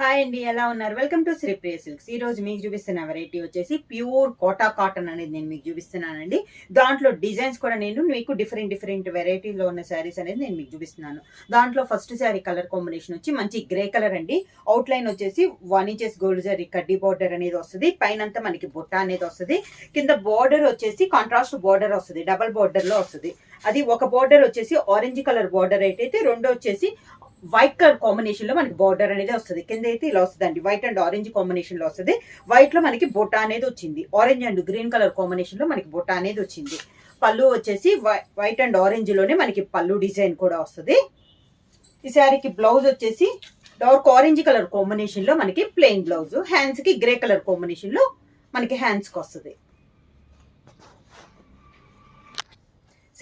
Hi అండి, ఎలా ఉన్నారు? Welcome to Sri Priya silks. ఈ రోజు మీకు చూపిస్తున్న వెరైటీ వచ్చేసి ప్యూర్ కోటా కాటన్ అనేది నేను మీకు చూపిస్తున్నానండి. దాంట్లో డిజైన్స్ కూడా నేను మీకు డిఫరెంట్ వెరైటీలో ఉన్న శారీస్ అనేది నేను మీకు చూపిస్తున్నాను. దాంట్లో ఫస్ట్ శారీ కలర్ కాంబినేషన్ వచ్చి మంచి గ్రే కలర్ అండి. అవుట్ లైన్ వచ్చేసి 1 ఇంచెస్ గోల్డ్ జరీ కడ్డీ బార్డర్ అనేది వస్తుంది. పైనంతా మనకి బుట్ట అనేది వస్తుంది. కింద బార్డర్ వచ్చేసి కాంట్రాస్ట్ బార్డర్ వస్తుంది, డబల్ బార్డర్ లో వస్తుంది. అది ఒక బార్డర్ వచ్చేసి ఆరెంజ్ కలర్ బార్డర్ అయితే రెండో వచ్చేసి వైట్ కలర్ కాంబినేషన్ లో మనకి బార్డర్ అనేది వస్తుంది. కింద అయితే ఇలా వస్తుంది అండి, వైట్ అండ్ ఆరెంజ్ కాంబినేషన్ లో వస్తుంది. వైట్ లో మనకి బొట్ట అనేది వచ్చింది. Orange and green colour combination లో మనకి బొట్ట అనేది వచ్చింది. పళ్ళు వచ్చేసి వైట్ అండ్ ఆరెంజ్ లోనే మనకి పళ్ళు డిజైన్ కూడా వస్తుంది. ఈ శారీకి బ్లౌజ్ వచ్చేసి డార్క్ ఆరెంజ్ కలర్ కాంబినేషన్ లో మనకి ప్లెయిన్ బ్లౌజ్, హ్యాండ్స్ కి గ్రే కలర్ కాంబినేషన్ లో మనకి హ్యాండ్స్ కి వస్తుంది.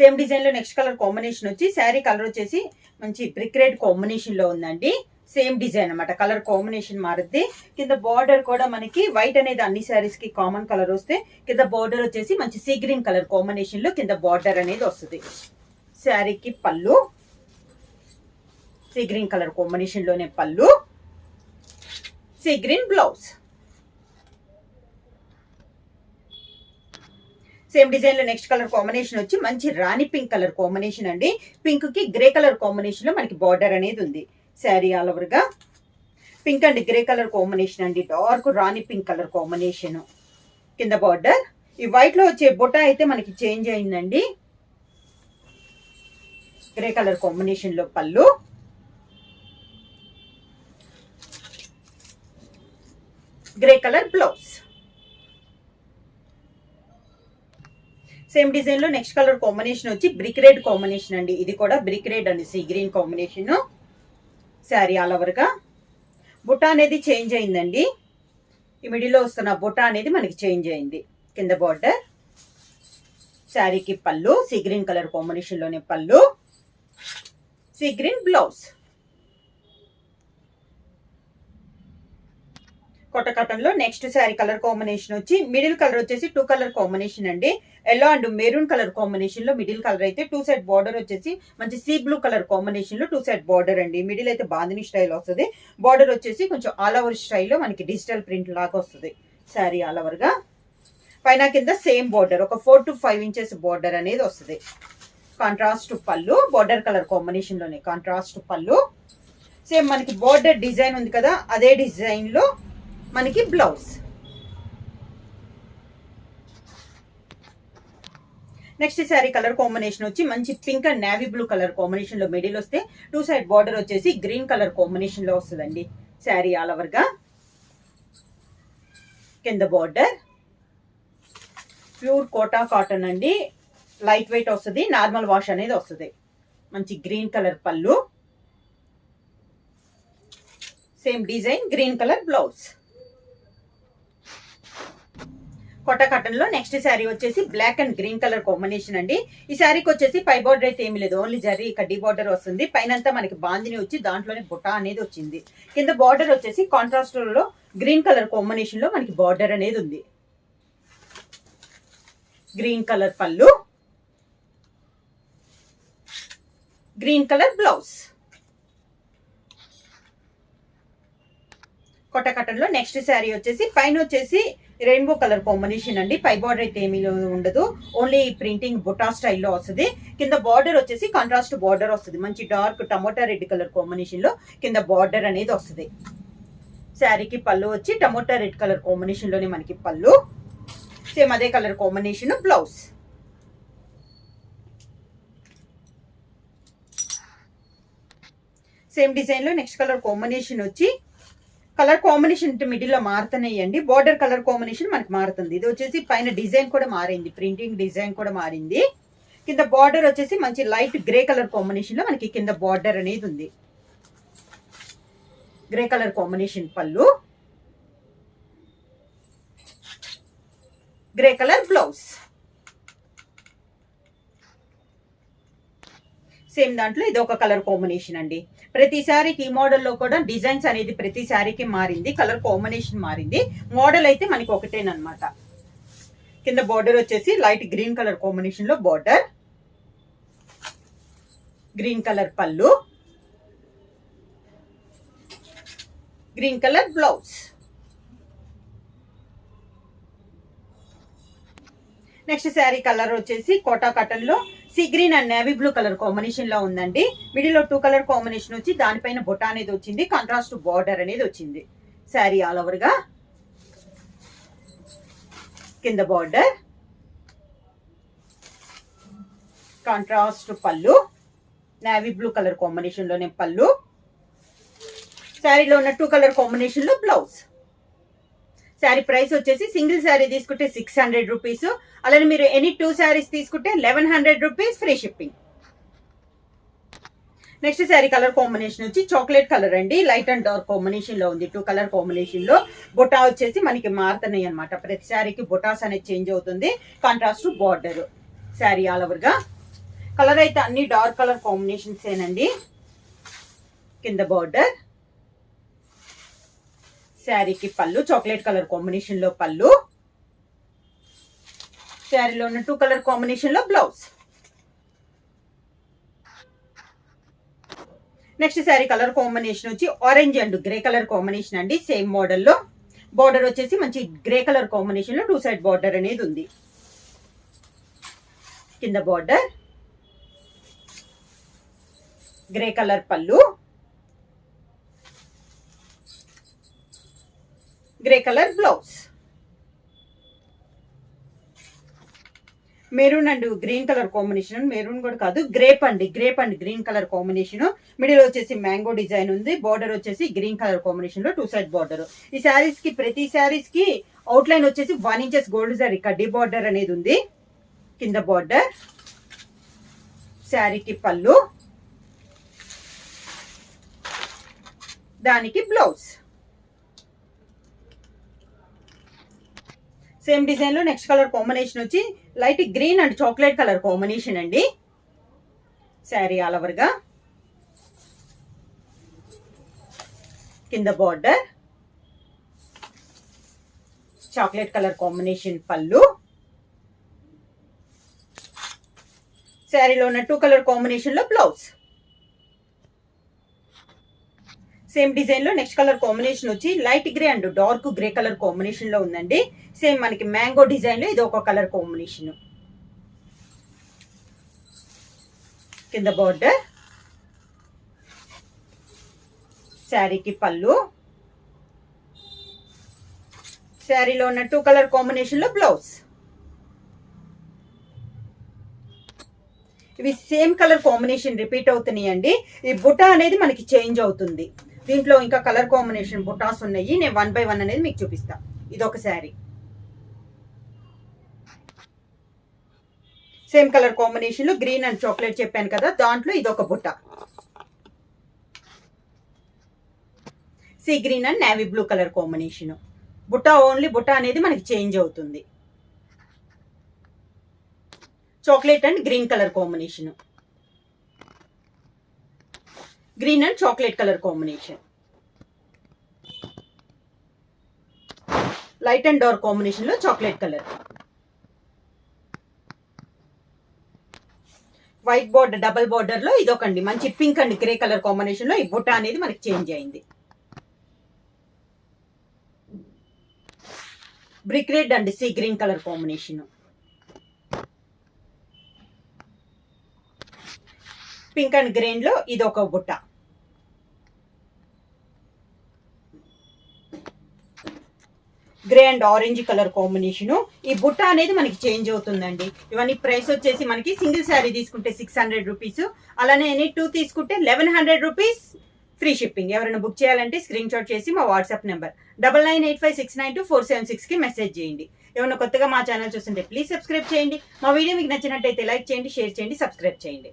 సేమ్ డిజైన్ లో నెక్స్ట్ కలర్ కాంబినేషన్ వచ్చి శారీ కలర్ వచ్చేసి మంచి బ్రిక్ రెడ్ కాంబినేషన్ లో ఉందండి. సేమ్ డిజైన్ అనమాట, కలర్ కాంబినేషన్ మారుద్ది. కింద బార్డర్ కూడా మనకి వైట్ అనేది అన్ని శారీస్ కి కామన్ కలర్ వస్తే కింద బార్డర్ వచ్చేసి మంచి సీ గ్రీన్ కలర్ కాంబినేషన్ లో కింద బార్డర్ అనేది వస్తుంది. శారీకి పళ్ళు సీ గ్రీన్ కలర్ కాంబినేషన్ లోనే పళ్ళు, sea green blouse. Same design లో నెక్స్ట్ కలర్ కాంబినేషన్ వచ్చి మంచి రాణి పింక్ కలర్ కాంబినేషన్ అండి. పింక్ కి గ్రే కలర్ కాంబినేషన్ లో మనకి బార్డర్ అనేది ఉంది. శారీ ఆల్ ఓవర్ గా pink and grey colour combination అండి, డార్క్ రాణి పింక్ కలర్ కాంబినేషన్. కింద బార్డర్ ఈ వైట్ లో వచ్చే బొట్ట అయితే మనకి చేంజ్ అయిందండి. గ్రే కలర్ కాంబినేషన్ లో పళ్ళు, grey colour blouse. Same design లో నెక్స్ట్ కలర్ కాంబినేషన్ వచ్చి బ్రిక్ రెడ్ కాంబినేషన్ అండి. ఇది కూడా బ్రిక్ రెడ్ అండి, sea green combination. Sari all over గా బుట్ట అనేది చేంజ్ అయిందండి. ఈ మిడిల్ లో వస్తున్న బుట్ట అనేది మనకి చేంజ్ అయింది. కింద బార్డర్, శారీకి పళ్ళు సీ గ్రీన్ కలర్ కాంబినేషన్ లోనే పళ్ళు, సీ గ్రీన్ బ్లౌజ్. కొట్ట కాటన్ లో నెక్స్ట్ శారీ కలర్ కాంబినేషన్ వచ్చి మిడిల్ కలర్ వచ్చేసి 2 కలర్ కాంబినేషన్ అండి. Yellow and maroon colour combination లో మిడిల్ కలర్ అయితే 2 సైడ్ బార్డర్ వచ్చేసి మంచి సీ బ్లూ కలర్ కాంబినేషన్ లో 2 సైడ్ బార్డర్ అండి. మిడిల్ అయితే బాందిని స్టైల్ వస్తుంది. బార్డర్ వచ్చేసి కొంచెం ఆల్ ఓవర్ స్టైల్లో మనకి డిజిటల్ ప్రింట్ లాగా వస్తుంది. శారీ ఆల్ ఓవర్ గా పైన కింద సేమ్ బార్డర్ ఒక 4 to 5 ఇంచెస్ బార్డర్ అనేది వస్తుంది. కాంట్రాస్ట్ పళ్ళు, బార్డర్ కలర్ కాంబినేషన్ లోనే కాంట్రాస్ట్ పళ్ళు. సేమ్ మనకి బార్డర్ డిజైన్ ఉంది కదా, అదే డిజైన్ లో మనకి blouse. Next sari colour combination వచ్చి మంచి pink and navy blue colour combination లో మిడిల్ వస్తే 2 సైడ్ బార్డర్ వచ్చేసి గ్రీన్ కలర్ కాంబినేషన్ లో వస్తుందండి. శారీ ఆల్ ఓవర్ గా కింద బార్డర్ ప్యూర్ కోటా కాటన్ అండి, లైట్ వెయిట్ వస్తుంది, నార్మల్ వాష్ అనేది వస్తుంది. మంచి గ్రీన్ కలర్ పళ్ళు, same design green colour blouse. కొట్ట కాటన్ లో నెక్స్ట్ శారీ వచ్చేసి black and green colour combination అండి. ఈ శారీకి వచ్చేసి పై బార్డర్ అయితే ఏమి లేదు, ఓన్లీ జరీ కడ్డీ బార్డర్ వస్తుంది. పైనంతా మనకి బాందిని వచ్చి దాంట్లోనే బుట్ట అనేది వచ్చింది. కింద బార్డర్ వచ్చేసి కాంట్రాస్ట్ లో గ్రీన్ కలర్ కాంబినేషన్ లో మనకి బార్డర్ అనేది ఉంది. గ్రీన్ కలర్ పళ్ళు, గ్రీన్ కలర్ బ్లౌజ్. కొట్ట కాటన్ లో నెక్స్ట్ శారీ వచ్చేసి పైన వచ్చేసి రెయిన్బో కలర్ కాంబినేషన్ అండి. పై బార్డర్ అయితే ఏమీ ఉండదు, ఓన్లీ ప్రింటింగ్ బుటా స్టైల్లో వస్తుంది. కింద బార్డర్ వచ్చేసి కాంట్రాస్ట్ బార్డర్ వస్తుంది. మంచి dark tomato red colour combination లో కింద బార్డర్ అనేది వస్తుంది. శారీకి పళ్ళు వచ్చి టమోటా రెడ్ కలర్ కాంబినేషన్ లోనే మనకి పళ్ళు, సేమ్ అదే colour combination blouse. Same design లో నెక్స్ట్ కలర్ కాంబినేషన్ వచ్చి కలర్ కాంబినేషన్ మిడిల్ లో మారుతున్నాయండి. బార్డర్ కలర్ కాంబినేషన్ మనకి మారుతుంది. ఇది వచ్చేసి పైన డిజైన్ కూడా మారింది, ప్రింటింగ్ డిజైన్ కూడా మారింది. కింద బార్డర్ వచ్చేసి మంచి లైట్ గ్రే కలర్ కాంబినేషన్ లో మనకి కింద బార్డర్ అనేది ఉంది. గ్రే కలర్ కాంబినేషన్ పళ్ళు, గ్రే కలర్ బ్లౌజ్. సేమ్ దాంట్లో ఇది ఒక కలర్ కాంబినేషన్ అండి. ప్రతి శారీకి ఈ మోడల్లో కూడా డిజైన్స్ అనేది ప్రతి శారీకి మారింది, కలర్ కాంబినేషన్ మారింది. మోడల్ అయితే మనకి ఒకటేనమాట. కింద బార్డర్ వచ్చేసి లైట్ గ్రీన్ కలర్ కాంబినేషన్ లో బార్డర్, గ్రీన్ కలర్ పళ్ళు, green colour blouse. Next sari colour వచ్చేసి కోటా కాటన్ లో see green and navy blue colour combination లో ఉందండి. మిడిల్ లో 2 కలర్ కాంబినేషన్ వచ్చి దానిపైన బొటా అనేది వచ్చింది, కాంట్రాస్ట్ బార్డర్ అనేది వచ్చింది. శారీ ఆల్ ఓవర్ గా కింద బార్డర్, కాంట్రాస్ట్ పళ్ళు, నేవీ బ్లూ కలర్ కాంబినేషన్ లోనే పళ్ళు, శారీలో ఉన్న 2 కలర్ కాంబినేషన్ లో బ్లౌజ్. శారీ ప్రైస్ వచ్చేసి సింగిల్ శారీ తీసుకుంటే 600 రూపీస్, అలానే మీరు ఎనీ 2 శారీస్ తీసుకుంటే 1100 rupees free shipping. Next sari colour combination వచ్చి చాక్లెట్ కలర్ అండి, లైట్ అండ్ డార్క్ కాంబినేషన్ లో ఉంది. 2 కలర్ కాంబినేషన్ లో బొటా వచ్చేసి మనకి మారుతున్నాయి అనమాట. ప్రతి శారీకి బొటాస్ అనేది చేంజ్ అవుతుంది, contrast border. Sari all over గా కలర్ అయితే అన్ని డార్క్ కలర్ కాంబినేషన్స్ ఏనండి. కింద బార్డర్, శారీకి పళ్ళు చాక్లెట్ కలర్ కాంబినేషన్ లో పళ్ళు, శారీలో ఉన్న 2 కలర్ కాంబినేషన్ లో blouse. Next sari colour combination వచ్చి orange and grey colour combination అండి. సేమ్ మోడల్ లో బార్డర్ వచ్చేసి మంచి గ్రే కలర్ కాంబినేషన్ లో 2 సైడ్ బార్డర్ అనేది ఉంది. కింద బార్డర్, గ్రే కలర్ పళ్ళు, grey colour blouse. Maroon and green colour combination, maroon కూడా కాదు గ్రేప్ అండి, grape and green colour combination. Middle వచ్చేసి మ్యాంగో డిజైన్ ఉంది, బార్డర్ వచ్చేసి గ్రీన్ కలర్ కాంబినేషన్ లో 2 సైడ్ బార్డర్. ఈ శారీస్ కి ప్రతి శారీస్ కి అవుట్ లైన్ వచ్చేసి 1 ఇంచెస్ గోల్డ్ జరీ కడ్డీ బార్డర్ అనేది ఉంది. కింద బార్డర్, శారీకి పళ్ళు, దానికి బ్లౌజ్. సేమ్ డిజైన్ లో నెక్స్ట్ కలర్ కాంబినేషన్ వచ్చి light green and chocolate colour combination అండి. శారీ ఆల్ ఓవర్ గా కింద బార్డర్, చాక్లెట్ కలర్ కాంబినేషన్ పళ్ళు, శారీలో ఉన్న 2 కలర్ కాంబినేషన్ లో బ్లౌజ్. సేమ్ డిజైన్ లో నెక్స్ట్ కలర్ కాంబినేషన్ వచ్చి light grey and dark grey colour combination లో ఉందండి. సేమ్ మనకి మ్యాంగో డిజైన్ లో ఇది ఒక కలర్ కాంబినేషన్. కింద బార్డర్, శారీకి పళ్ళు, శారీలో ఉన్న 2 కలర్ కాంబినేషన్ లో బ్లౌజ్. ఇవి సేమ్ కలర్ కాంబినేషన్ రిపీట్ అవుతున్నాయండి. ఈ బుట్ట అనేది మనకి చేంజ్ అవుతుంది. దీంట్లో ఇంకా కలర్ కాంబినేషన్ బుటాస్ ఉన్నాయి, నేను 1 by 1 అనేది మీకు చూపిస్తా. ఇది ఒక శారీ సేమ్ కలర్ కాంబినేషన్ లో గ్రీన్ అండ్ చాక్లెట్ చెప్పాను కదా, దాంట్లో ఇది ఒక బుట్ట. See green and navy blue colour combination. బుట్ట ఓన్లీ బుట్ట అనేది మనకి చేంజ్ అవుతుంది. Chocolate and green colour combination, green and chocolate colour combination, light and dark combination లో chocolate colour, white border double border లో ఇదొకండి మంచి pink and grey colour combination లో ఈ బుట్ట అనేది మనకి చేంజ్ అయింది. Brick red and sea green colour combination, pink and green లో ఇది ఒక బుట్ట. Grey and orange colour combination. ఈ బుట్ట అనేది మనకి చేంజ్ అవుతుందండి. ఇవన్నీ ప్రైస్ వచ్చేసి మనకి సింగిల్ శారీ తీసుకుంటే 600 రూపీస్, అలానే ఎనీ 2 తీసుకుంటే 1100 రూపీస్ ఫ్రీ షిప్పింగ్. ఎవరైనా బుక్ చేయాలంటే స్క్రీన్ షాట్ చేసి మా వాట్సాప్ నెంబర్ 9985692476 కి మెసేజ్ చేయండి. ఏమైనా కొత్తగా మా ఛానల్ చూస్తుంటే ప్లీజ్ సబ్స్క్రైబ్ చేయండి. మా వీడియో మీకు నచ్చినట్టయితే లైక్ చేయండి, షేర్ చేయండి, సబ్స్క్రైబ్ చేయండి.